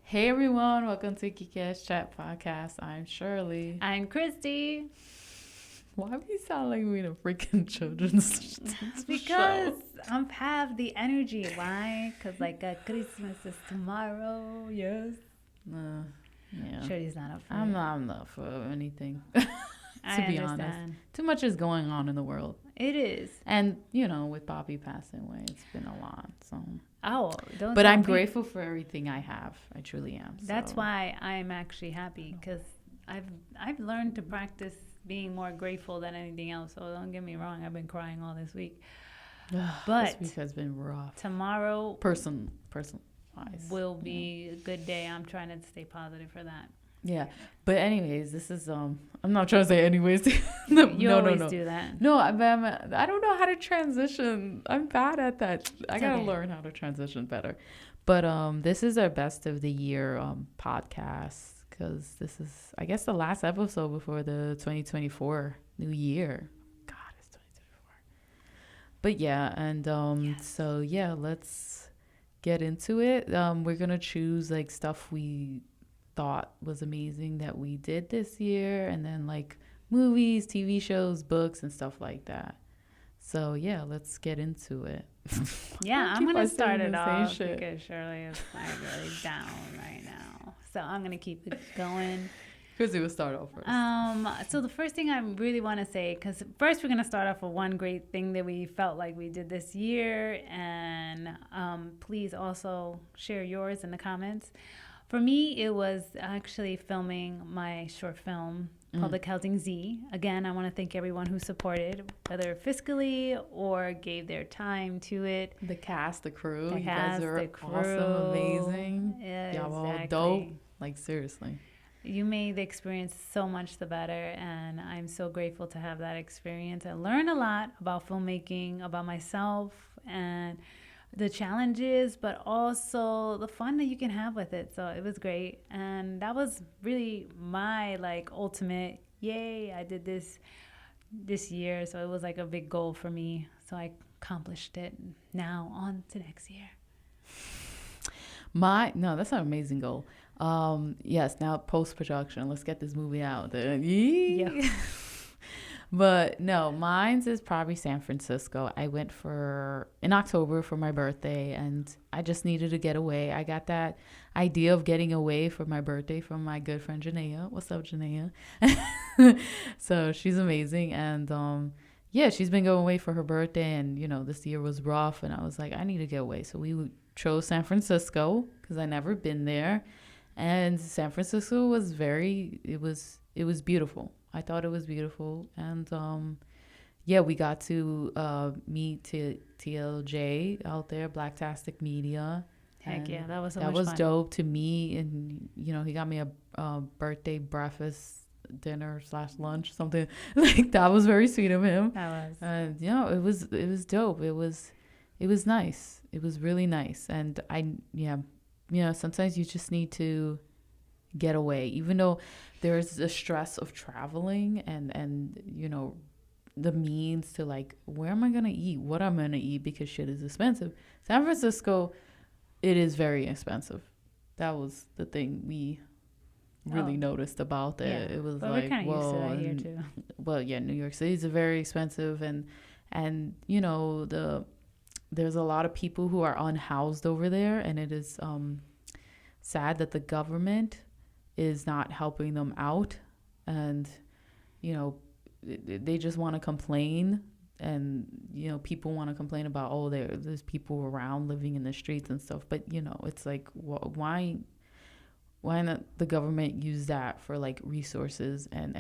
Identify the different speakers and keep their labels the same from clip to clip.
Speaker 1: Hey everyone, welcome to Geek Ass Chat Podcast. I'm Shirley.
Speaker 2: I'm Christy.
Speaker 1: Why we sound like we in a freaking children's
Speaker 2: Because
Speaker 1: show?
Speaker 2: I have the energy. Why? Because Christmas is tomorrow. Yes.
Speaker 1: Yeah.
Speaker 2: Shirley's not up for
Speaker 1: I'm
Speaker 2: it.
Speaker 1: not, I'm not for anything.
Speaker 2: I
Speaker 1: To be
Speaker 2: understand.
Speaker 1: honest, too much is going on in the world,
Speaker 2: It is.
Speaker 1: and with Bobby passing away, it's been a lot. So,
Speaker 2: Oh, don't.
Speaker 1: but
Speaker 2: tell
Speaker 1: I'm
Speaker 2: me.
Speaker 1: grateful for everything I have. I truly am.
Speaker 2: That's
Speaker 1: so.
Speaker 2: why I'm actually happy because I've learned to practice being more grateful than anything else. So don't get me wrong. I've been crying all this week. But
Speaker 1: This week has been rough.
Speaker 2: Tomorrow
Speaker 1: Person wise
Speaker 2: will be a good day. I'm trying to stay positive for that.
Speaker 1: Yeah, but anyways, this is I'm not trying to say anyways.
Speaker 2: You
Speaker 1: no,
Speaker 2: always
Speaker 1: no, no.
Speaker 2: do that.
Speaker 1: No, I don't know how to transition. I'm bad at that. I gotta
Speaker 2: okay.
Speaker 1: learn how to transition better. But this is our best of the year podcast because this is, I guess, the last episode before the 2024 new year. God, it's 2024. But yeah, and
Speaker 2: Yes.
Speaker 1: so yeah, let's get into it. We're gonna choose like stuff we thought was amazing that we did this year, and then like movies, TV shows, books, and stuff like that. So yeah, let's get into it.
Speaker 2: Yeah, I'm
Speaker 1: keep
Speaker 2: gonna
Speaker 1: on
Speaker 2: start
Speaker 1: saying
Speaker 2: it
Speaker 1: the same
Speaker 2: off
Speaker 1: shit.
Speaker 2: because Shirley is like really down right now. So I'm gonna keep it going.
Speaker 1: Chrissy will start off first.
Speaker 2: So the first thing I really want to say, because first we're gonna start off with one great thing that we felt like we did this year, and please also share yours in the comments. For me, it was actually filming my short film, Public Housing Z. Again, I want to thank everyone who supported, whether fiscally or gave their time to it.
Speaker 1: The cast, the crew,
Speaker 2: The
Speaker 1: you
Speaker 2: cast,
Speaker 1: guys are
Speaker 2: the crew.
Speaker 1: awesome, amazing.
Speaker 2: Yeah,
Speaker 1: Y'all all
Speaker 2: exactly.
Speaker 1: dope. Like seriously.
Speaker 2: You made the experience so much the better, and I'm so grateful to have that experience. I learned a lot about filmmaking, about myself, and the challenges, but also the fun that you can have with it. So it was great, and that was really my ultimate yay! I did this year, so it was like a big goal for me. So I accomplished it. Now on to next year.
Speaker 1: No, that's an amazing goal. Yes, now post production. Let's get this movie out there. Yeah. But no, mine's is probably San Francisco. I went in October for my birthday, and I just needed to get away. I got that idea of getting away for my birthday from my good friend Janaea. What's up, Janaea? So she's amazing, and yeah, she's been going away for her birthday, and this year was rough, and I was like, I need to get away. So we chose San Francisco because I never been there, and San Francisco was it was beautiful. I thought it was beautiful, and yeah, we got to meet TLJ out there, Blacktastic Media.
Speaker 2: Heck yeah, that was so
Speaker 1: that
Speaker 2: much
Speaker 1: was
Speaker 2: fun.
Speaker 1: dope to me, and he got me a birthday breakfast, dinner / lunch, something like that. Was very sweet of him.
Speaker 2: That was.
Speaker 1: And it was dope. It was nice. It was really nice, and sometimes you just need to get away, even though there's the stress of traveling and the means to like, where am I gonna eat, what I'm gonna eat, because shit is expensive. San Francisco, it is very expensive. That was the thing we really noticed about it.
Speaker 2: Yeah,
Speaker 1: it was
Speaker 2: but
Speaker 1: like,
Speaker 2: we're kind of used to that here
Speaker 1: and,
Speaker 2: too.
Speaker 1: well, yeah, New York City is very expensive, and there's a lot of people who are unhoused over there, and it is sad that the government is not helping them out, and they just want to complain, and people want to complain about, oh, there's people around living in the streets and stuff, but it's like, why not the government use that for like resources and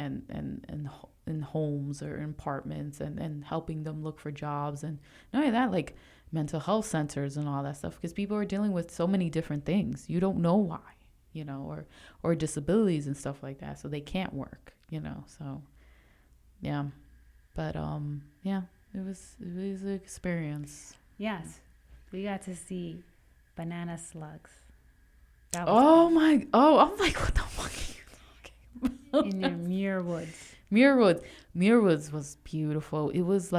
Speaker 1: homes or apartments, and helping them look for jobs, and not only that, like mental health centers and all that stuff, because people are dealing with so many different things. You don't know why, or disabilities and stuff like that, so they can't work, so yeah. But yeah, it was an experience.
Speaker 2: Yes, we got to see banana slugs. That
Speaker 1: Oh
Speaker 2: was
Speaker 1: my! Oh, I'm like, what the fuck are you talking about?
Speaker 2: in your Muir Woods.
Speaker 1: Muir Woods was beautiful. It was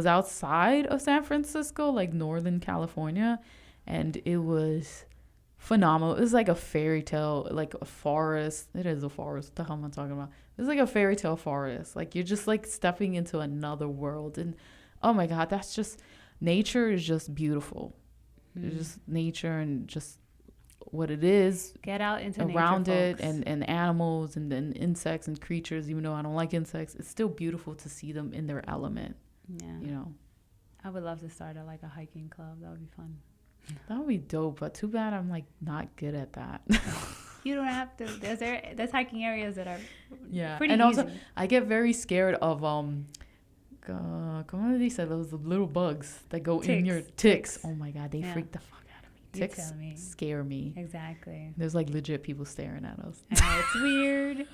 Speaker 1: outside of San Francisco, like Northern California, and it was phenomenal. It's like a fairy tale, like a forest. It is a forest. What the hell am I talking about? It's like a fairy tale forest. Like you're just like stepping into another world. And oh my God, that's just, nature is just beautiful. It's just nature and just what it is.
Speaker 2: Get out into
Speaker 1: around
Speaker 2: nature,
Speaker 1: it,
Speaker 2: folks.
Speaker 1: and animals and then insects and creatures. Even though I don't like insects, it's still beautiful to see them in their element.
Speaker 2: Yeah.
Speaker 1: You know,
Speaker 2: I would love to start like a hiking club. That would be fun.
Speaker 1: that would be dope. But too bad I'm like not good at that.
Speaker 2: You don't have to. There's hiking areas that are pretty
Speaker 1: and
Speaker 2: easy.
Speaker 1: also I get very scared of como dice, those little bugs that go in your ticks. Oh my God, they freak the fuck out of me. Ticks scare me.
Speaker 2: Exactly.
Speaker 1: There's like legit people staring at us.
Speaker 2: I know, it's weird.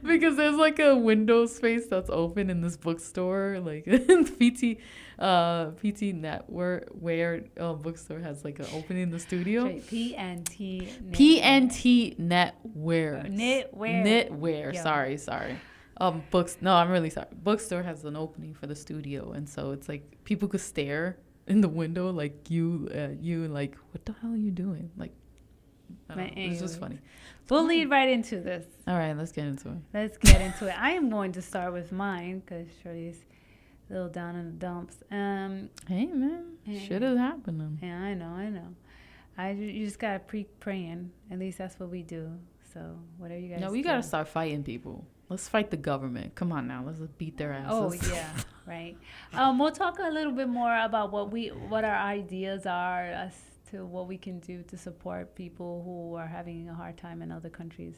Speaker 1: Because there's like a window space that's open in this bookstore, like PT Network, where bookstore has like an opening in the studio.
Speaker 2: PNT
Speaker 1: Netwear. Knitwear. Sorry. Books. No, I'm really sorry. Bookstore has an opening for the studio, and so it's like people could stare in the window, like you like, what the hell are you doing? Like, I don't know, it's just funny.
Speaker 2: We'll lead right into this.
Speaker 1: All right, let's get into it.
Speaker 2: I am going to start with mine because Shirley's a little down in the dumps.
Speaker 1: Hey, man. Shit is happening.
Speaker 2: Yeah, I know. You just got to praying. At least that's what we do. So whatever you guys do.
Speaker 1: No, we got to start fighting people. Let's fight the government. Come on now. Let's beat their asses.
Speaker 2: Oh, yeah. Right. We'll talk a little bit more about what our ideas are as to what we can do to support people who are having a hard time in other countries.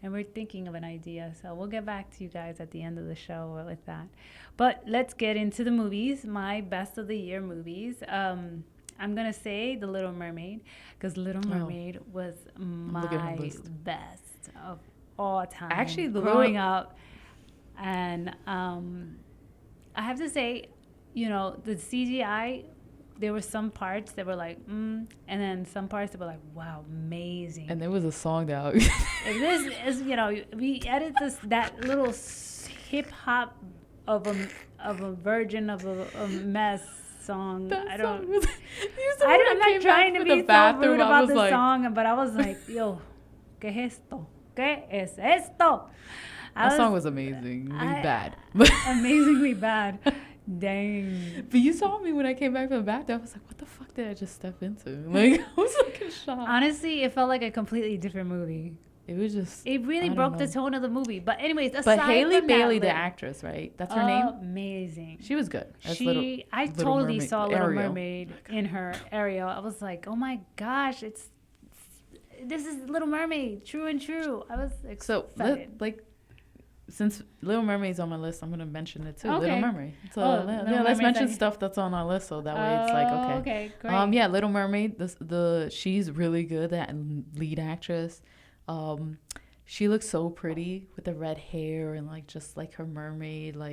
Speaker 2: And we're thinking of an idea. So we'll get back to you guys at the end of the show with that. But let's get into the movies. My best of the year movies. I'm going to say The Little Mermaid, because Little Mermaid was my best of all time.
Speaker 1: Actually,
Speaker 2: growing up. And I have to say, the CGI, there were some parts that were like, and then some parts that were like, wow, amazing.
Speaker 1: And there was a song that
Speaker 2: this is, we edit that little hip hop of a version of a mess song. I'm not trying to be so rude about the song, but I was like, yo, ¿qué es esto? ¿Qué es esto?
Speaker 1: That song was amazingly bad.
Speaker 2: Amazingly bad. Dang.
Speaker 1: But you saw me when I came back from the bathroom. I was like, what the fuck did I just step into? Like, I was like in shock.
Speaker 2: Honestly, it felt like a completely different movie.
Speaker 1: It was just...
Speaker 2: It really broke the tone of the movie. But anyways, aside
Speaker 1: But Haley
Speaker 2: from
Speaker 1: Bailey,
Speaker 2: that,
Speaker 1: the actress, right? That's her name?
Speaker 2: Amazing.
Speaker 1: She was good.
Speaker 2: I totally saw Little Mermaid in her Ariel. I was like, oh my gosh, this is Little Mermaid, true and true. I was excited.
Speaker 1: So, since Little Mermaid's on my list, I'm going to mention it too.
Speaker 2: Okay.
Speaker 1: Little Mermaid. So, let's mention stuff that's on our list, so that way it's like, okay.
Speaker 2: Okay, great.
Speaker 1: Yeah, Little Mermaid, she's really good, that lead actress. She looks so pretty with the red hair and just like her mermaid, how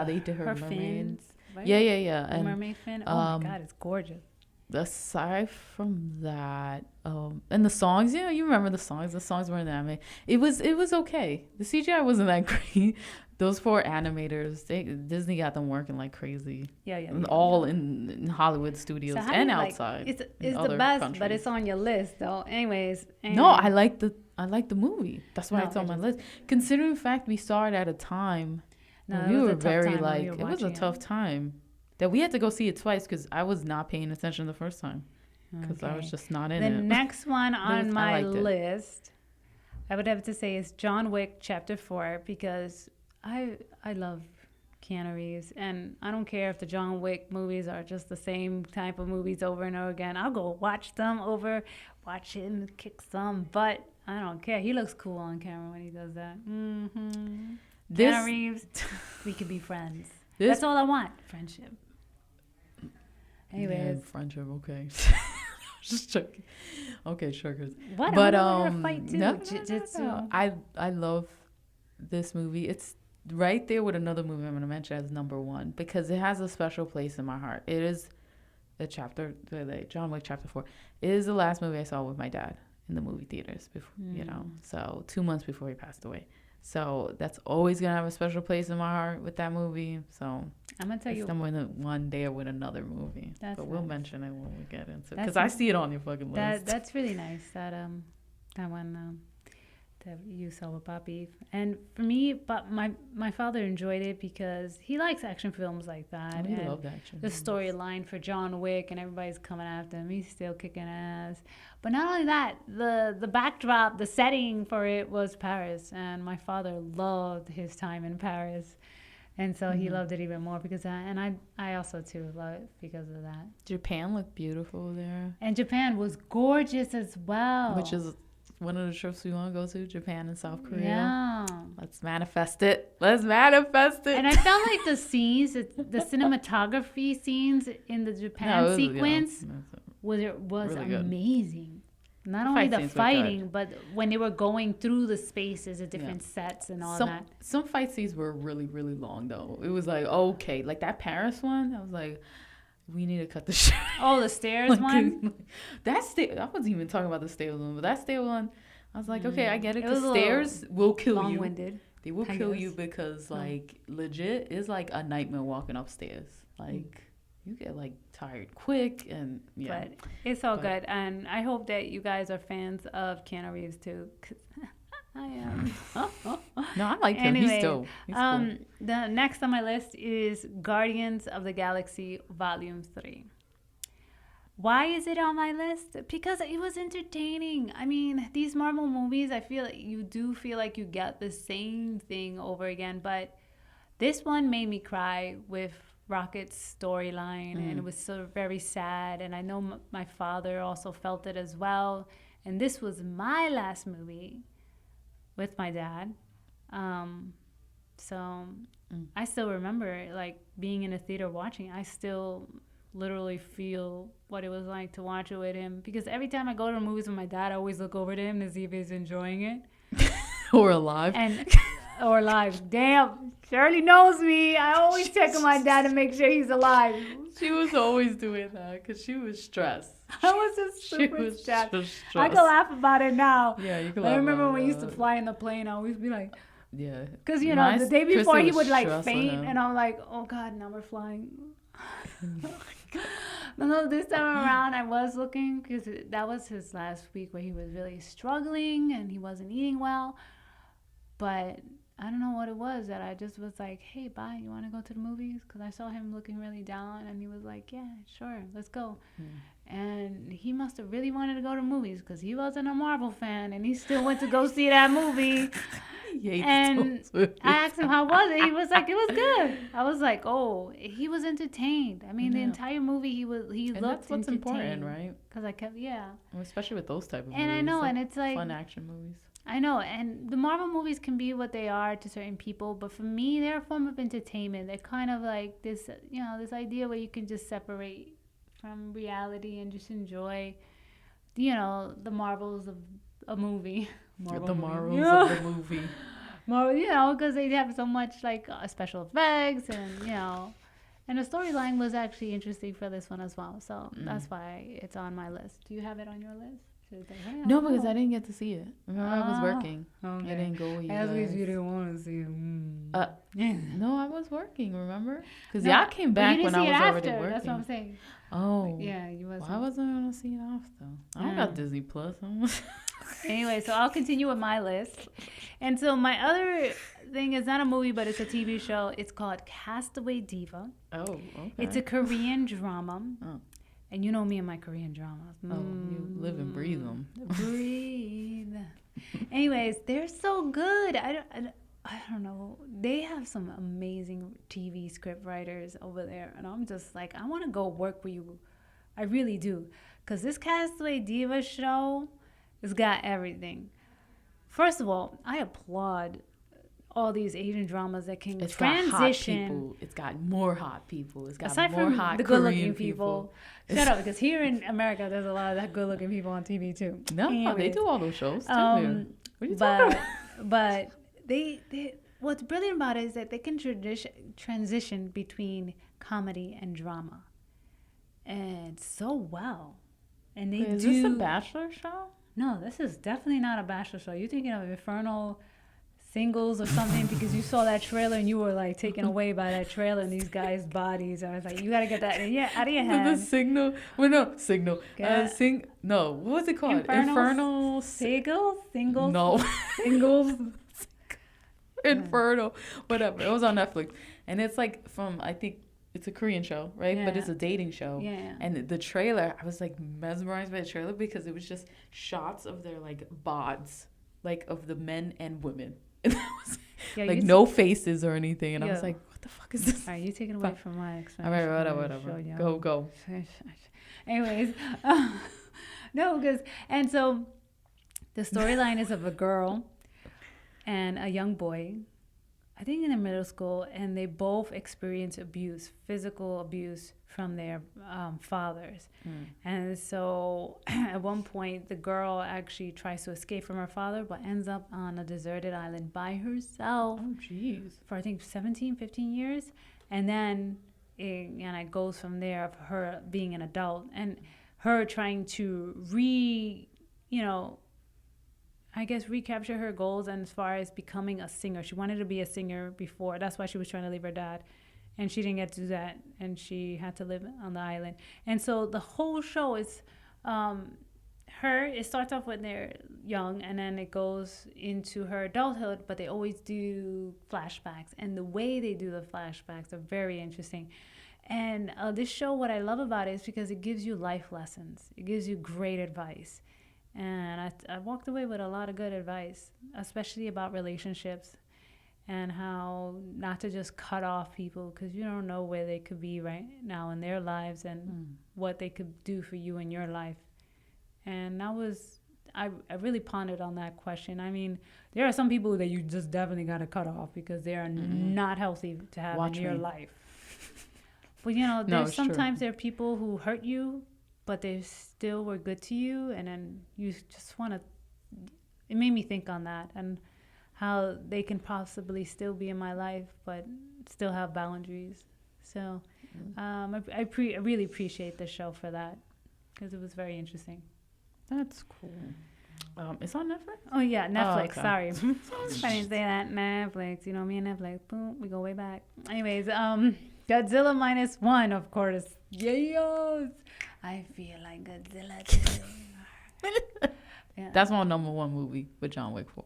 Speaker 1: they did her mermaid.
Speaker 2: Fins, right?
Speaker 1: Yeah.
Speaker 2: The mermaid fin. Oh my God, it's gorgeous.
Speaker 1: Aside from that, and the songs, you remember the songs. The songs weren't that many. It was okay. The CGI wasn't that great. Those poor animators, Disney got them working like crazy.
Speaker 2: Yeah.
Speaker 1: All in Hollywood studios and outside.
Speaker 2: It's the best, countries. But it's on your list though. Anyways.
Speaker 1: No, I like the movie. That's why it's on my list. Considering the fact we saw it at a time, we were very it was a tough time. That we had to go see it twice because I was not paying attention the first time because I was just not in it.
Speaker 2: The next one on my list, I would have to say, is John Wick Chapter 4, because I love Keanu Reeves, and I don't care if the John Wick movies are just the same type of movies over and over again. I'll go watch him kick some butt. I don't care. He looks cool on camera when he does that. Keanu Reeves, we could be friends. That's all I want. Friendship. Anyways.
Speaker 1: Yeah, friendship, okay. Just joking. Okay, sure.
Speaker 2: What?
Speaker 1: But
Speaker 2: fight too.
Speaker 1: No. I love this movie. It's right there with another movie I'm going to mention as number one because it has a special place in my heart. It is John Wick Chapter 4. It is the last movie I saw with my dad in the movie theaters before, so 2 months before he passed away. So that's always gonna have a special place in my heart with that movie. So
Speaker 2: I'm gonna tell you,
Speaker 1: one day with another movie, but we'll mention it when we get into it because I see it on your fucking list.
Speaker 2: That's really nice. That one that you saw with Poppy. And for me, but my father enjoyed it because he likes action films like that.
Speaker 1: We love action.
Speaker 2: The storyline for John Wick and everybody's coming after him. He's still kicking ass. But not only that, the backdrop, the setting for it was Paris, and my father loved his time in Paris. And so he loved it even more because of that. And I also, too, love it because of that.
Speaker 1: Japan looked beautiful there.
Speaker 2: And Japan was gorgeous as well.
Speaker 1: Which is one of the trips we want to go to, Japan and South Korea.
Speaker 2: Yeah.
Speaker 1: Let's manifest it. Let's manifest it.
Speaker 2: And I felt like the scenes, the cinematography scenes in the Japan sequence was really amazing. Good. Not only the fighting, but when they were going through the spaces, the different sets and all that.
Speaker 1: Some fight scenes were really, really long, though. It was like, okay. Like that Paris one, I was like, we need to cut the shit.
Speaker 2: Oh, the stairs one?
Speaker 1: I wasn't even talking about the stairs one, but that stairs one, I was like, okay, I get it. Because stairs will kill you.
Speaker 2: Long-winded.
Speaker 1: They will kill you because, like, legit, it's like a nightmare walking upstairs. Like, you get, like, tired quick and, yeah.
Speaker 2: But it's all good. And I hope that you guys are fans of Keanu Reeves, too. I am.
Speaker 1: No, I like him. He's cool.
Speaker 2: The next on my list is Guardians of the Galaxy Volume 3. Why is it on my list? Because it was entertaining. I mean, these Marvel movies, I feel like you do feel like you get the same thing over again. But this one made me cry with Rocket's storyline. And it was so very sad. And I know my father also felt it as well. And this was my last movie with my dad. So I still remember like being in a theater watching. I still literally feel what it was like to watch it with him, because every time I go to the movies with my dad, I always look over to him to see if he's enjoying it.
Speaker 1: Or alive.
Speaker 2: Or alive. Damn, Shirley knows me. I always check on my dad to make sure he's alive.
Speaker 1: She was always doing that because she was stressed.
Speaker 2: I was just super stressed. I can laugh about it now.
Speaker 1: Yeah, you can laugh.
Speaker 2: I remember when we used to fly in the plane, I always be like,
Speaker 1: yeah.
Speaker 2: Because, you know, the day before he would like faint, and I'm like, oh God, now we're flying. No, this time around I was looking, because that was his last week where he was really struggling and he wasn't eating well. But I don't know what it was that I just was like, hey, bye, you want to go to the movies? Because I saw him looking really down, and he was like, yeah, sure, let's go. And he must have really wanted to go to movies because he wasn't a Marvel fan, and he still went to go see that movie. And I asked him, how was it? He was like, it was good. I was like, oh, he was entertained. I mean, the entire movie, he looked
Speaker 1: that's what's important, right?
Speaker 2: Because I kept,
Speaker 1: especially with those type of movies.
Speaker 2: And I know, and it's like
Speaker 1: fun action movies.
Speaker 2: I know, and the Marvel movies can be what they are to certain people, but for me, they're a form of entertainment. They're kind of like this, you know, this idea where you can just separate from reality and just enjoy, you know, the marvels of a movie.
Speaker 1: Marvels of the movie.
Speaker 2: Marvel, you know, because they have so much like special effects and, you know, and the storyline was actually interesting for this one as well. So that's why it's on my list. Do you have it on your list?
Speaker 1: No, because I didn't get to see it. Remember, I was working. Okay. I didn't go with you
Speaker 2: guys.
Speaker 1: As
Speaker 2: you didn't want to see it.
Speaker 1: No, I was working, remember? Because y'all came back when I was already working.
Speaker 2: That's what I'm saying.
Speaker 1: Oh.
Speaker 2: Yeah, you wasn't.
Speaker 1: Why wasn't I going to see it after? I don't got Disney Plus.
Speaker 2: Anyway, so I'll continue with my list. And so my other thing is not a movie, but it's a TV show. It's called Castaway Diva.
Speaker 1: Oh, okay.
Speaker 2: It's a Korean drama. Oh. And you know me and my Korean dramas.
Speaker 1: Oh, you live and breathe them.
Speaker 2: Breathe. Anyways, they're so good. I don't know. They have some amazing TV script writers over there. And I'm just like, I want to go work with you. I really do. Because this Castaway Diva show has got everything. First of all, I applaud all these Asian dramas that can transition.
Speaker 1: It's got more hot people. It's got
Speaker 2: aside
Speaker 1: more
Speaker 2: from
Speaker 1: hot
Speaker 2: the good-looking people. Shut up, because here in America, there's a lot of that good-looking people on TV too.
Speaker 1: No, they do all those shows too. What are you talking about?
Speaker 2: But they what's brilliant about it is that they can transition between comedy and drama, and so well. And
Speaker 1: is this a Bachelor show?
Speaker 2: No, this is definitely not a Bachelor show. You're thinking of Infernal Singles or something because you saw that trailer and you were like taken away by that trailer and these guys' bodies. I was like, you gotta get that out of your head.
Speaker 1: The signal. Well, no, signal. No, what was it called? Infernal.
Speaker 2: Singles?
Speaker 1: No.
Speaker 2: Singles.
Speaker 1: Infernal. Whatever. It was on Netflix. And it's like I think it's a Korean show, right? Yeah. But it's a dating show.
Speaker 2: Yeah.
Speaker 1: And the trailer, I was like mesmerized by the trailer because it was just shots of their like bods, like of the men and women. And that was like no faces or anything. And I was like, what the fuck is this?
Speaker 2: All right, you taking away from my explanation.
Speaker 1: All right, whatever. Go.
Speaker 2: Anyways, no, because, and so the storyline is of a girl and a young boy, I think in middle school, and they both experience abuse, physical abuse from their fathers. And so at one point, the girl actually tries to escape from her father, but ends up on a deserted island by herself.
Speaker 1: Oh, jeez.
Speaker 2: For, I think, 17, 15 years. And then it goes from there of her being an adult and her trying to recapture her goals and as far as becoming a singer. She wanted to be a singer before. That's why she was trying to leave her dad. And she didn't get to do that. And she had to live on the island. And so the whole show is it starts off when they're young and then it goes into her adulthood, but they always do flashbacks. And the way they do the flashbacks are very interesting. And this show, what I love about it is because it gives you life lessons. It gives you great advice. And I walked away with a lot of good advice, especially about relationships and how not to just cut off people because you don't know where they could be right now in their lives and what they could do for you in your life. And I really pondered on that question. I mean, there are some people that you just definitely got to cut off because they are not healthy to have in your life. But, sometimes there are people who hurt you, but they still were good to you, and then you just want to... It made me think on that and how they can possibly still be in my life, but still have boundaries. So I really appreciate the show for that because it was very interesting.
Speaker 1: That's cool. It's on Netflix?
Speaker 2: Oh, yeah, Netflix. Oh, okay. Sorry. I didn't say that. Netflix. You know me and Netflix. Boom, we go way back. Anyways, Godzilla Minus One, of course. Yes! I feel like Godzilla too.
Speaker 1: Yeah. That's my number one movie with John Wick 4.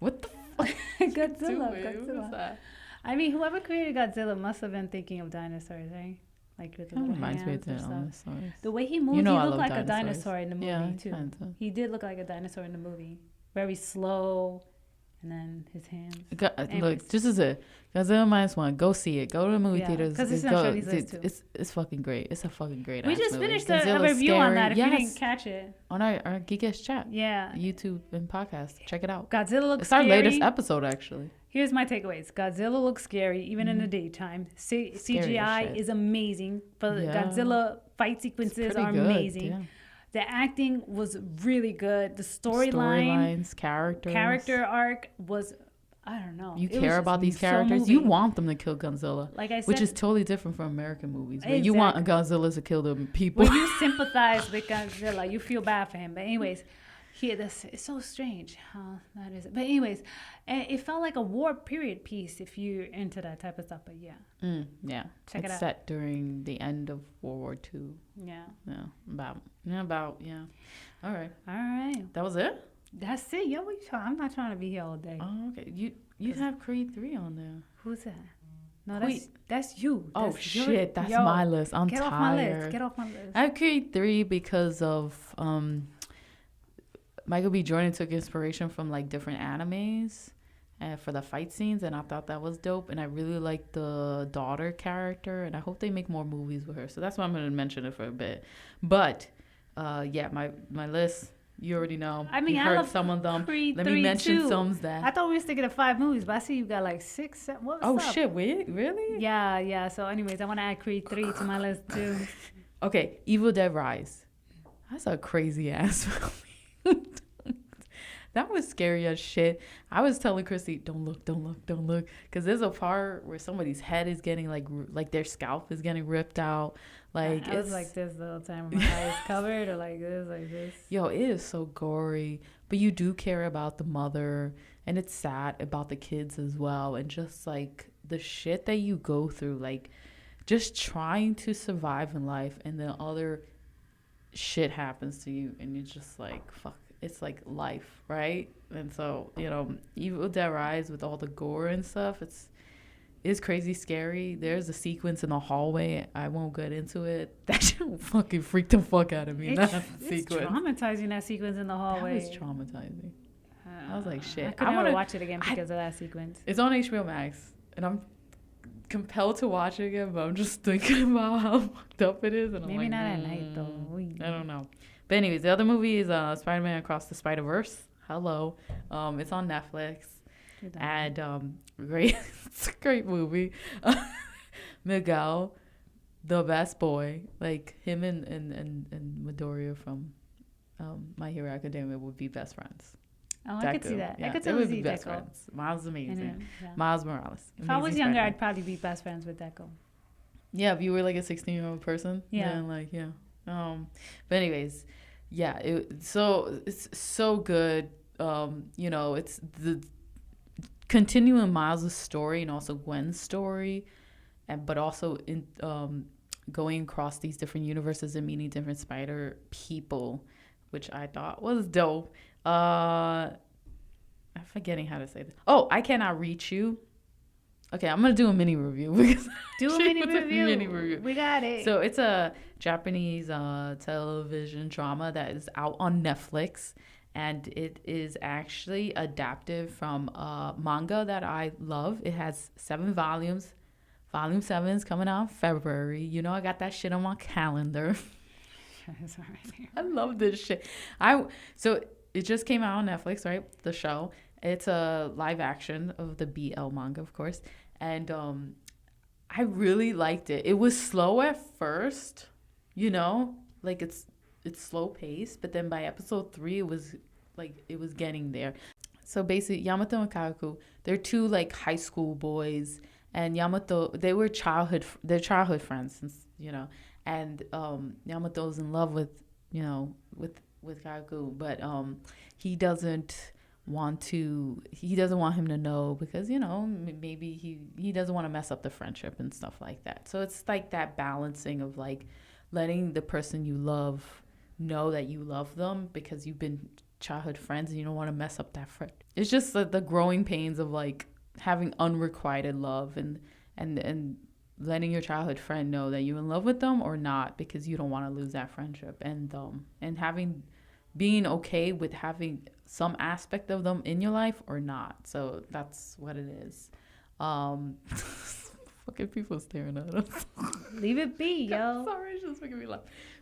Speaker 1: What the fuck?
Speaker 2: Godzilla. I mean, whoever created Godzilla must have been thinking of dinosaurs, right? Like with the little hands or stuff. The way he moves, he looked like a dinosaur in the movie too. He did look like a dinosaur in the movie. Very slow. And then his hands.
Speaker 1: Look, this is it. Godzilla Minus One. Go see it. Go to the movie theaters.
Speaker 2: Because it's on Shirley's list too.
Speaker 1: It's fucking great. It's a fucking great.
Speaker 2: We just finished a review on that. If you didn't catch it
Speaker 1: on our Geekish chat.
Speaker 2: Yeah.
Speaker 1: YouTube and podcast. Check it out.
Speaker 2: Godzilla looks.
Speaker 1: It's our latest episode actually.
Speaker 2: Here's my takeaways. Godzilla looks scary even in the daytime. CGI is amazing, but Godzilla fight sequences are amazing. Yeah. The acting was really good. The storylines, character arc was, I don't know.
Speaker 1: You care about these characters. You want them to kill Godzilla,
Speaker 2: like I said,
Speaker 1: which is totally different from American movies. Where you want Godzilla to kill the people.
Speaker 2: When you sympathize with Godzilla, you feel bad for him. But anyways, it's so strange how that is. But anyways, it felt like a war period piece if you're into that type of stuff. But yeah. Check it out. It's set during the end of World War II. Yeah. All right. That was it? That's it. Yo, I'm not trying to be here all day. Oh, okay. You have Creed 3 on there. Who's that? No, that's you. That's shit. That's my list. I'm tired. Get off my list. I have Creed 3 because of Michael B. Jordan took inspiration from like different animes for the fight scenes, and I thought that was dope. And I really like the daughter character, and I hope they make more movies with her. So that's why I'm going to mention it for a bit. But my list, you already know. I mean, I heard some of them. Let me mention some that. I thought we were sticking to 5 movies, but I see you got like 6, 7. What's up? Oh shit! Wait, really? Yeah. So, anyways, I want to add Creed 3 to my list too. Okay, Evil Dead Rise. That's a crazy ass movie.
Speaker 1: That was scary as shit. I was telling Christy, don't look, don't look, don't look. Because there's a part where somebody's head is getting like their scalp is getting ripped out. Like
Speaker 2: I was like this the whole time. My eyes covered or like this.
Speaker 1: Yo, it is so gory. But you do care about the mother. And it's sad about the kids as well. And just like the shit that you go through. Like just trying to survive in life. And then other shit happens to you. And you're just like, fuck. It's like life, right? And so, you know, Evil Dead Rise with all the gore and stuff, it's crazy scary. There's a sequence in the hallway. I won't get into it. That shit fucking freaked the fuck out of me.
Speaker 2: It's traumatizing, that sequence in the hallway.
Speaker 1: That was traumatizing. I was like, shit.
Speaker 2: I could never watch it again because of that sequence.
Speaker 1: It's on HBO Max, and I'm compelled to watch it again, but I'm just thinking about how fucked up it is. And I'm
Speaker 2: maybe
Speaker 1: like,
Speaker 2: not at night, though.
Speaker 1: I don't know. But anyways, the other movie is Spider-Man Across the Spider-Verse. Hello. It's on Netflix. And great, it's a great movie. Miguel, the best boy, like him and Midoriya from My Hero Academia would be best friends.
Speaker 2: Oh, I could see that. I could totally see best friends.
Speaker 1: Miles is amazing. Yeah. Miles Morales.
Speaker 2: If I was younger, I'd probably be best friends with Deco.
Speaker 1: Yeah, if you were like a 16-year-old person.
Speaker 2: Yeah.
Speaker 1: Then like, yeah. But anyways, yeah, it's so good. You know, it's the continuing Miles' story and also Gwen's story, but also in going across these different universes and meeting different spider people, which I thought was dope. I'm forgetting how to say this. Oh, I Cannot Reach You. Okay, I'm gonna do a mini review because
Speaker 2: do a mini review. We got it.
Speaker 1: So it's a Japanese television drama that is out on Netflix, and it is actually adapted from a manga that I love. It has 7 volumes. Volume 7 is coming out in February. You know, I got that shit on my calendar. I love this shit. So it just came out on Netflix, right? The show. It's a live action of the BL manga, of course. And I really liked it. It was slow at first, you know, like it's slow paced, but then by episode 3 it was getting there. So basically Yamato and Kaku, they're 2 like high school boys, and Yamato, they're childhood friends, since, you know, and Yamato's in love with, you know, with Kaku, but he doesn't want him to know because, you know, maybe he doesn't want to mess up the friendship and stuff like that. So it's like that balancing of like letting the person you love know that you love them because you've been childhood friends and you don't want to mess up that friend. It's just the growing pains of like having unrequited love and letting your childhood friend know that you're in love with them or not, because you don't want to lose that friendship, and being okay with having some aspect of them in your life or not. So that's what it is. Fucking people staring at us.
Speaker 2: Leave it be, yo.
Speaker 1: Sorry, it's just making me laugh.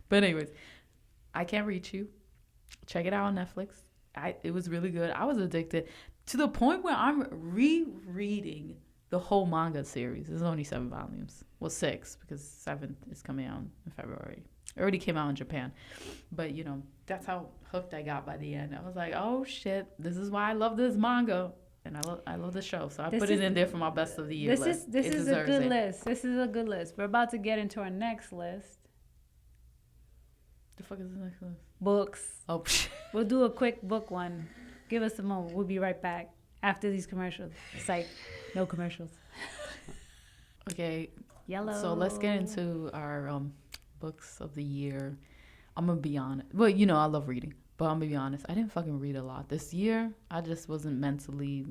Speaker 1: But anyways, I Can't Reach You. Check it out on Netflix. It was really good. I was addicted to the point where I'm rereading the whole manga series. There's only 7 volumes. Well, 6, because 7th is coming out in February. It already came out in Japan. But, you know, that's how hooked I got by the end. I was like, oh, shit, this is why I love this manga. And I love the show. So I put it in there for my best of the year list.
Speaker 2: This is a good list. This is a good list. We're about to get into our next list.
Speaker 1: The fuck is the next list?
Speaker 2: Books.
Speaker 1: Oh, shit.
Speaker 2: We'll do a quick book one. Give us a moment. We'll be right back after these commercials. It's like no commercials.
Speaker 1: Okay.
Speaker 2: Yellow.
Speaker 1: So let's get into our books of the year. I'm going to be honest. Well, you know, I love reading. But I'm going to be honest. I didn't fucking read a lot this year. I just wasn't mentally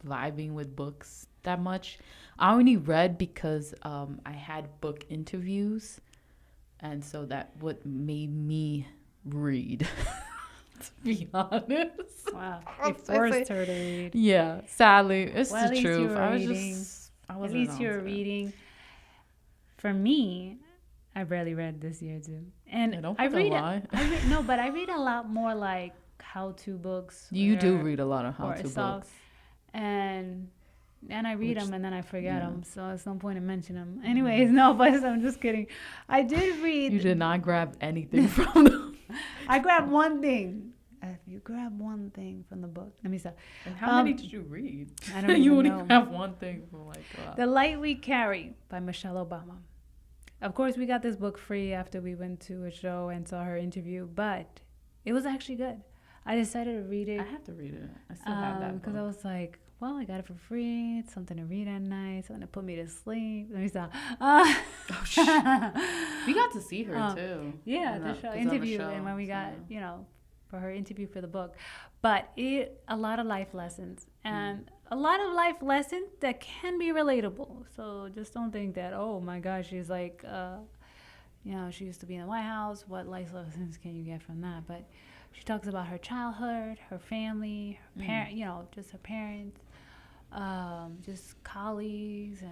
Speaker 1: vibing with books that much. I only read because I had book interviews. And so that what made me read. To be honest.
Speaker 2: Wow. You forced her to read.
Speaker 1: Yeah. Sadly. It's the truth.
Speaker 2: At least you were reading. For me, I barely read this year too. And I read a lot more like how-to books.
Speaker 1: You do read a lot of how-to books.
Speaker 2: And I read them and then I forget them. So it's no point in mentioning them. Anyways, no, but I'm just kidding. I did read.
Speaker 1: You did not grab anything from them.
Speaker 2: I grabbed one thing. I you grab one thing from the book. Let me stop.
Speaker 1: And how many did you read?
Speaker 2: I don't even
Speaker 1: You only
Speaker 2: know.
Speaker 1: have one thing from
Speaker 2: The Light We Carry by Michele Obama. Of course, we got this book free after we went to a show and saw her interview, but it was actually good. I decided to read it.
Speaker 1: I have to read it. I still have that book.
Speaker 2: Because I was like, well, I got it for free. It's something to read at night, something to put me to sleep. Let me stop.
Speaker 1: We got to see her too.
Speaker 2: Yeah, the show interview, and when we got, for her interview for the book. But a lot of life lessons, and a lot of life lessons that can be relatable. So just don't think that, oh my gosh, she's like, she used to be in the White House. What life lessons can you get from that? But she talks about her childhood, her family, her parent, just her parents, just colleagues,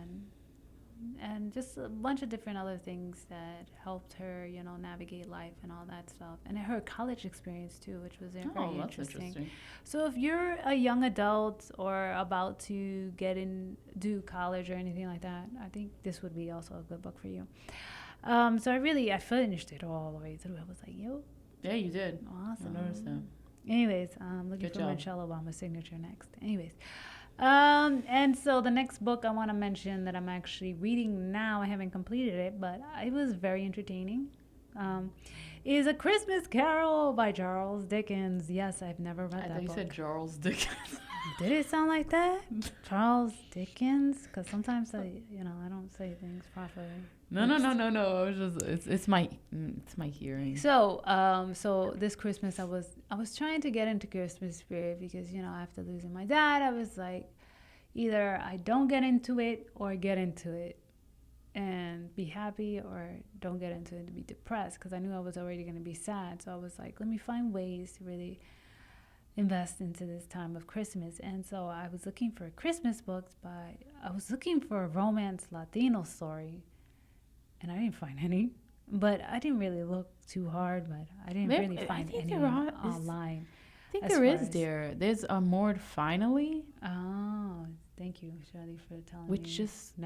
Speaker 2: and just a bunch of different other things that helped her, navigate life and all that stuff. And her college experience too, which was very interesting. So if you're a young adult or about to do college or anything like that, I think this would be also a good book for you. So I finished it all the way through. I was like, yo.
Speaker 1: Yeah, you did.
Speaker 2: Awesome.
Speaker 1: I noticed that.
Speaker 2: Anyways, looking for Michele Obama's signature next. Anyways. And so the next book I want to mention that I'm actually reading now, I haven't completed it, but it was very entertaining, is A Christmas Carol by Charles Dickens. Yes, I've never read that book. I thought you said Charles Dickens. Did it sound like that? Charles Dickens? Because sometimes I don't say things properly.
Speaker 1: No. I was just it's my hearing.
Speaker 2: So this Christmas I was trying to get into Christmas spirit because after losing my dad, I was like, either I don't get into it or get into it and be happy, or don't get into it and be depressed, because I knew I was already going to be sad. So I was like, let me find ways to really invest into this time of Christmas. And so I was looking for Christmas books, I was looking for a romance Latino story, and I didn't find any. But I didn't really look too hard, but I didn't really find any online.
Speaker 1: I think there's a more Finally.
Speaker 2: Oh, thank you, Shirley, for telling me.
Speaker 1: It just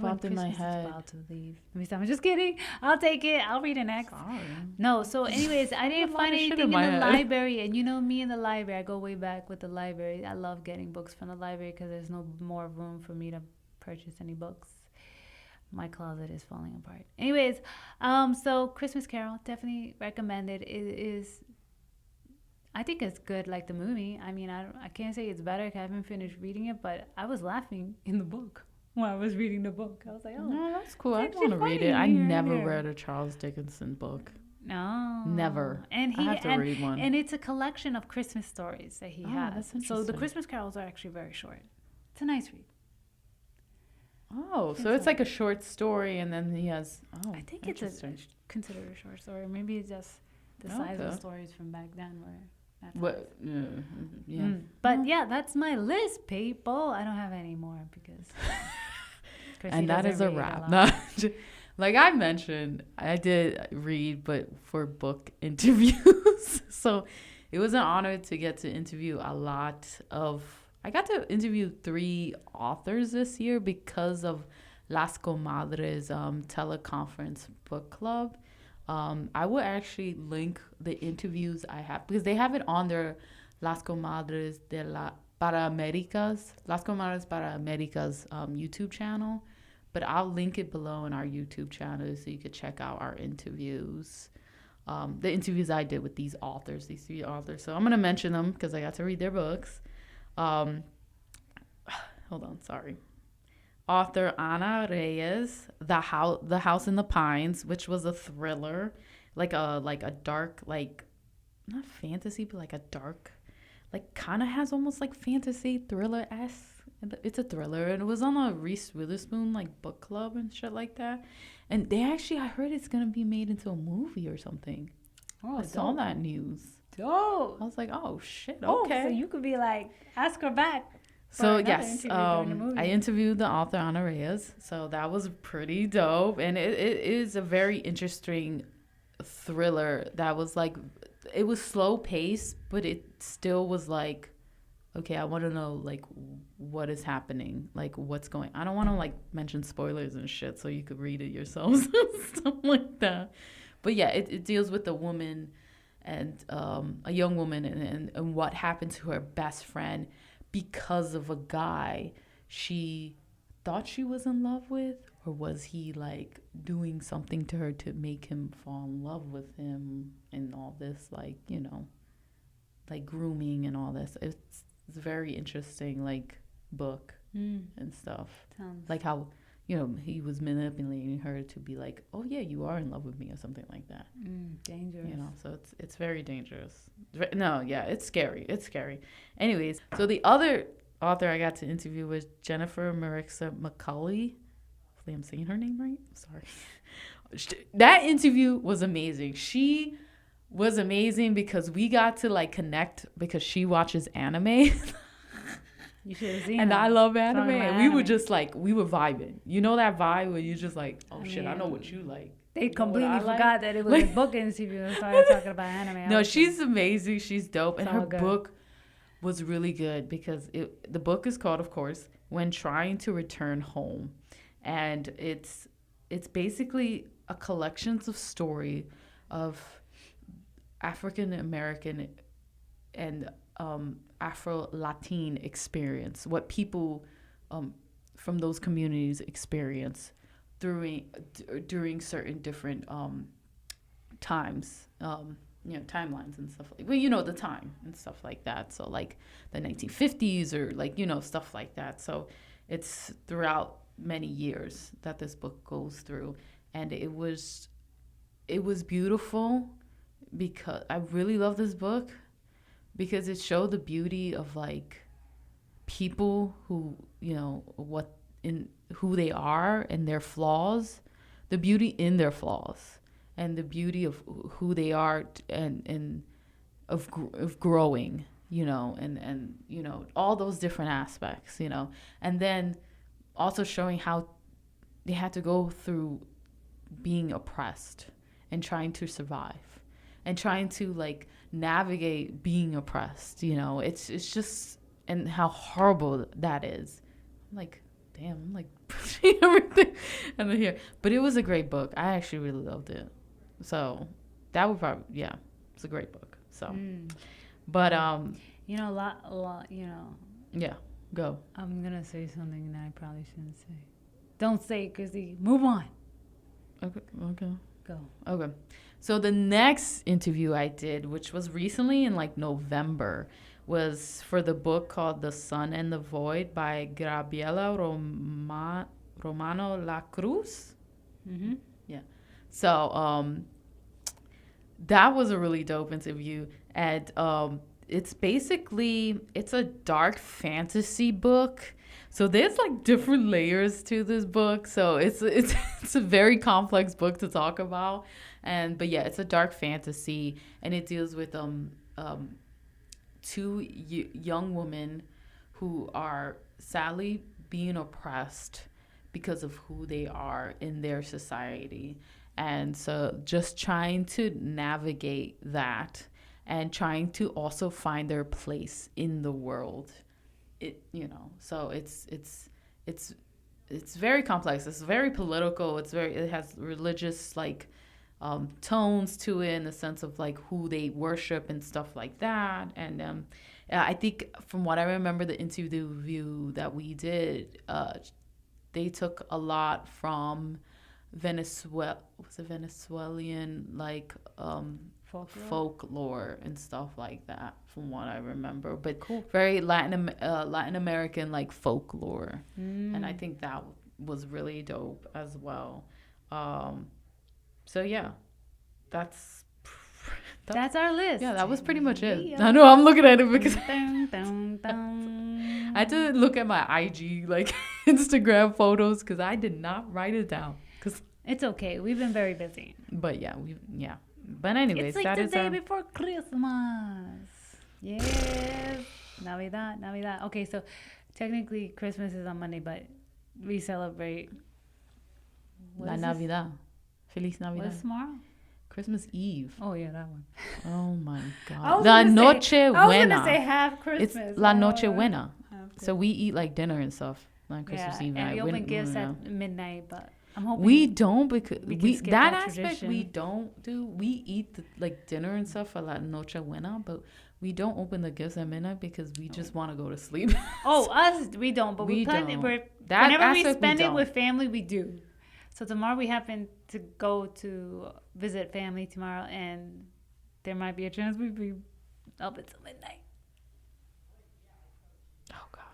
Speaker 1: popped in my head.
Speaker 2: About to leave. I'm just kidding. I'll take it. I'll read it next.
Speaker 1: Sorry.
Speaker 2: No, so anyways, I didn't find anything in the library. And me in the library, I go way back with the library. I love getting books from the library because there's no more room for me to purchase any books. My closet is falling apart. Anyways, so Christmas Carol, definitely recommended. It is, I think it's good, like the movie. I mean, I can't say it's better because I haven't finished reading it, but I was laughing in the book while I was reading the book. I was like, oh,
Speaker 1: no, that's cool. I want to read it. I never read a Charles Dickinson book.
Speaker 2: No,
Speaker 1: never. And I have to read one.
Speaker 2: And it's a collection of Christmas stories that he has.
Speaker 1: That's interesting.
Speaker 2: So the Christmas carols are actually very short. It's a nice read.
Speaker 1: Oh, so it's like a short story, and then he has. Oh,
Speaker 2: I think it's considered a short story. Maybe it's just the size of the stories from back then were.
Speaker 1: What? Yeah.
Speaker 2: But yeah, that's my list, people. I don't have any more because.
Speaker 1: And that is a wrap. No, like I mentioned, I did read, but for book interviews. So it was an honor to get to interview I got to interview 3 authors this year because of Las Comadres teleconference book club. I will actually link the interviews I have because they have it on their Las Comadres para Americas YouTube channel. But I'll link it below in our YouTube channel so you could check out our interviews. The interviews I did with these 3 authors. So I'm going to mention them because I got to read their books. Hold on, sorry. Author Ana Reyes, The House in the Pines, which was a thriller, like a dark, like not fantasy, but like a dark, like kind of has almost like fantasy thriller-esque. It's a thriller, and it was on a Reese Witherspoon like book club and shit like that. And they actually, I heard it's gonna be made into a movie or something. Oh, I saw that news.
Speaker 2: Dope.
Speaker 1: I was like, oh shit, okay.
Speaker 2: So you could be like, ask her back.
Speaker 1: So yes, I interviewed the author Ana Reyes. So that was pretty dope, and it is a very interesting thriller. That was like, it was slow paced, but it still was like, okay, I want to know like what is happening, like what's going. I don't want to like mention spoilers and shit, so you could read it yourselves, stuff like that. But yeah, it deals with a woman a young woman, and what happened to her best friend because of a guy she thought she was in love with, or was he like doing something to her to make him fall in love with him, and all this, like, you know, like grooming and all this. It's very interesting, like, book and stuff.
Speaker 2: Sounds
Speaker 1: like how, you know, he was manipulating her to be like, oh yeah, you are in love with me, or something like that.
Speaker 2: dangerous.
Speaker 1: You know, so it's very dangerous. No, yeah, it's scary. It's scary. Anyways, so the other author I got to interview was Jennifer Marixa McCulley. Hopefully I'm saying her name right. Sorry. That interview was amazing. She was amazing because we got to like connect, because she watches anime.
Speaker 2: You should have seen
Speaker 1: and
Speaker 2: her.
Speaker 1: I love anime. And we
Speaker 2: anime.
Speaker 1: were just like, we were vibing. You know that vibe where you're just like, oh shit, I know what you like.
Speaker 2: They
Speaker 1: You know
Speaker 2: completely
Speaker 1: what I like?
Speaker 2: forgot that it was a book interview and started talking about anime.
Speaker 1: No, she's amazing. She's dope. And
Speaker 2: It's
Speaker 1: her
Speaker 2: all good.
Speaker 1: book was really good because the book is called, of course, When Trying to Return Home. And it's basically a collection of story of African American and Afro-Latin experience, what people from those communities experience during certain different times, you know, timelines and stuff like, well, you know, the time and stuff like that. So like the 1950s, or like, you know, stuff like that. So it's throughout many years that this book goes through, and it was beautiful, because I really love this book because it showed the beauty of like people who, you know, who they are and their flaws, the beauty in their flaws, and the beauty of who they are, and of growing, you know, and you know, all those different aspects, you know, and then also showing how they had to go through being oppressed and trying to survive and trying to like navigate being oppressed, you know. It's just, and how horrible that is. I'm like, damn, I'm like pushing everything and then here. But it was a great book. I actually really loved it. So that would probably, yeah, it's a great book. So but
Speaker 2: you know, a lot, you know.
Speaker 1: Yeah, go.
Speaker 2: I'm gonna say something that I probably shouldn't say. Don't say it, Chrissy. Move on.
Speaker 1: Okay.
Speaker 2: Go.
Speaker 1: Okay. So the next interview I did, which was recently in like November, was for the book called The Sun and the Void by Gabriela Romano La Cruz.
Speaker 2: Mm-hmm.
Speaker 1: Yeah. So that was a really dope interview. And it's a dark fantasy book. So there's like different layers to this book. So it's a very complex book to talk about. But yeah, it's a dark fantasy, and it deals with two young women who are sadly being oppressed because of who they are in their society. And so just trying to navigate that and trying to also find their place in the world. So it's very complex. It's very political. It has religious like tones to it, in the sense of like who they worship and stuff like that. And I think from what I remember, the interview that we did, they took a lot from Venezuelan like folklore and stuff like that, from what I remember. But cool. Very Latin American like folklore, and I think that was really dope as well. So yeah, that's
Speaker 2: our list.
Speaker 1: Yeah, that was pretty much it. I know, I'm looking at it because I had to look at my IG like Instagram photos because I did not write it down.
Speaker 2: It's okay. We've been very busy.
Speaker 1: But yeah, But anyways,
Speaker 2: it's like
Speaker 1: that
Speaker 2: the
Speaker 1: is
Speaker 2: day before Christmas. Yes, Navidad. Okay, so technically Christmas is on Monday, but we celebrate
Speaker 1: La Navidad. Feliz Navidad.
Speaker 2: What's tomorrow?
Speaker 1: Christmas Eve.
Speaker 2: Oh yeah, that one.
Speaker 1: Oh my God. La Noche Buena.
Speaker 2: I was gonna say half Christmas.
Speaker 1: It's La Noche Buena. So we eat like dinner and stuff on Christmas Eve.
Speaker 2: And we open gifts at midnight, but I'm hoping
Speaker 1: we don't, because
Speaker 2: we can
Speaker 1: we
Speaker 2: skip
Speaker 1: that
Speaker 2: that
Speaker 1: aspect
Speaker 2: tradition.
Speaker 1: we don't do. We eat like dinner and stuff for La Noche Buena, but we don't open the gifts at midnight because we just want to go to sleep.
Speaker 2: Oh, us, we don't. But
Speaker 1: We
Speaker 2: plan
Speaker 1: don't.
Speaker 2: it.
Speaker 1: That
Speaker 2: Whenever we
Speaker 1: aspect we
Speaker 2: spend it
Speaker 1: don't.
Speaker 2: with family, we do. So tomorrow we happen to go to visit family tomorrow, and there might be a chance we'd be up until midnight.
Speaker 1: Oh God.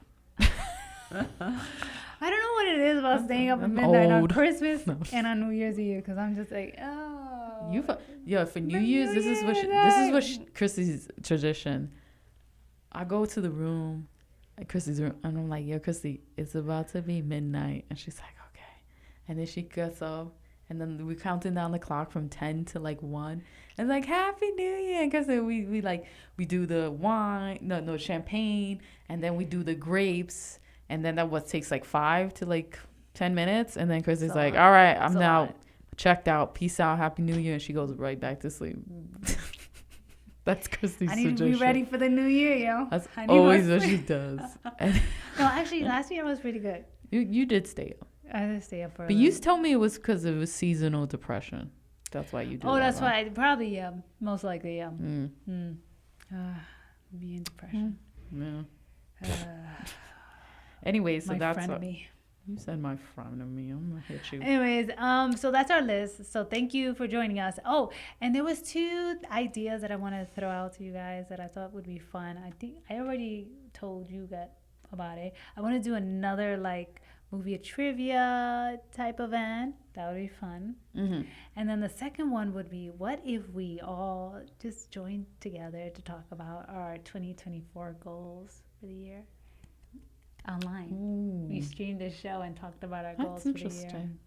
Speaker 2: I don't know what it is about staying up at midnight on
Speaker 1: old.
Speaker 2: Christmas and on New Year's Eve, because I'm just like,
Speaker 1: For New Year's, this is what Christy's tradition. I go to the room, at Christy's room, and I'm like, yo, Christy, it's about to be midnight, and she's like, okay, and then she gets up, and then we're counting down the clock from 10 to like 1, and like Happy New Year, because we do the wine, no champagne, and then we do the grapes, and then that takes like 5 to like 10 minutes, and then Christy's like, all right, I'm now checked out, peace out, Happy New Year, and she goes right back to sleep. That's Christy's
Speaker 2: I need
Speaker 1: suggestion.
Speaker 2: to be ready for the new year, yo.
Speaker 1: That's always what she does.
Speaker 2: No, actually, last year was pretty good.
Speaker 1: You did stay up.
Speaker 2: I did stay up for
Speaker 1: But you told me it was because it was seasonal depression. That's why you do that.
Speaker 2: Oh, that's
Speaker 1: right?
Speaker 2: why. Probably, yeah. Most likely, yeah. Be in depression.
Speaker 1: Yeah. Anyway, so
Speaker 2: my
Speaker 1: that's
Speaker 2: friend of me.
Speaker 1: You said my friend of me. I'm gonna hit you.
Speaker 2: Anyways, so that's our list. So thank you for joining us. Oh, and there was 2 ideas that I want to throw out to you guys that I thought would be fun. I think I already told you about it. I want to do another like movie trivia type event. That would be fun.
Speaker 1: Mm-hmm.
Speaker 2: And then the second one would be, what if we all just joined together to talk about our 2024 goals for the year? Online.
Speaker 1: Ooh.
Speaker 2: We streamed this show and talked about our goals
Speaker 1: That's
Speaker 2: for the year.
Speaker 1: interesting.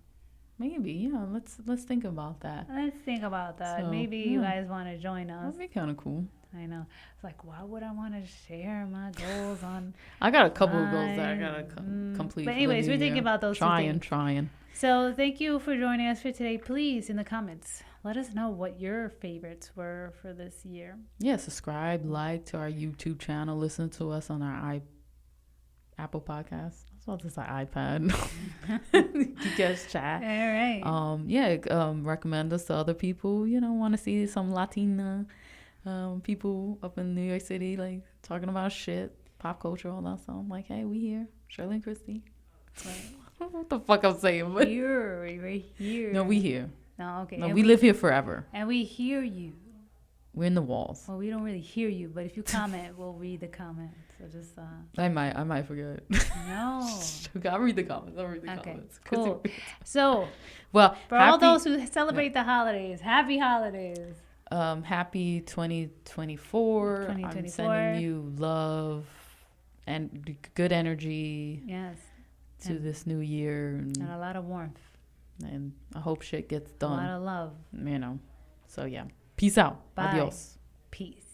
Speaker 1: Maybe, yeah. Let's think about that.
Speaker 2: Let's think about that.
Speaker 1: So,
Speaker 2: Maybe you guys want to join us.
Speaker 1: That'd be kind of cool.
Speaker 2: I know. It's like, why would I want to share my goals on?
Speaker 1: I got a couple of goals that I gotta complete.
Speaker 2: But
Speaker 1: for
Speaker 2: anyways,
Speaker 1: the new
Speaker 2: we're thinking
Speaker 1: year.
Speaker 2: about those 2 things.
Speaker 1: Trying.
Speaker 2: So thank you for joining us for today. Please, in the comments, let us know what your favorites were for this year.
Speaker 1: Yeah, subscribe, like to our YouTube channel, listen to us on our Apple Podcast. I was about to say iPad. You guys chat.
Speaker 2: All right.
Speaker 1: Recommend us to other people. Want to see some Latina people up in New York City, like talking about shit, pop culture, all that stuff. I'm like, hey, we here, Shirley and Christy. What the fuck I'm saying? But
Speaker 2: We're here.
Speaker 1: no, we here.
Speaker 2: No, okay.
Speaker 1: No,
Speaker 2: And
Speaker 1: we live here forever.
Speaker 2: And we hear you.
Speaker 1: We're in the walls.
Speaker 2: Well, we don't really hear you, but if you comment, we'll read the comments. So just
Speaker 1: I might forget.
Speaker 2: no.
Speaker 1: I'll read the comments. Comments.
Speaker 2: Cool. So,
Speaker 1: well,
Speaker 2: for all those who celebrate the holidays, happy holidays.
Speaker 1: Happy 2024. I'm sending you love and good energy.
Speaker 2: Yes.
Speaker 1: To this new year.
Speaker 2: And a lot of warmth.
Speaker 1: And I hope shit gets done.
Speaker 2: A lot of love.
Speaker 1: So, yeah. Peace out.
Speaker 2: Bye.
Speaker 1: Adios.
Speaker 2: Peace.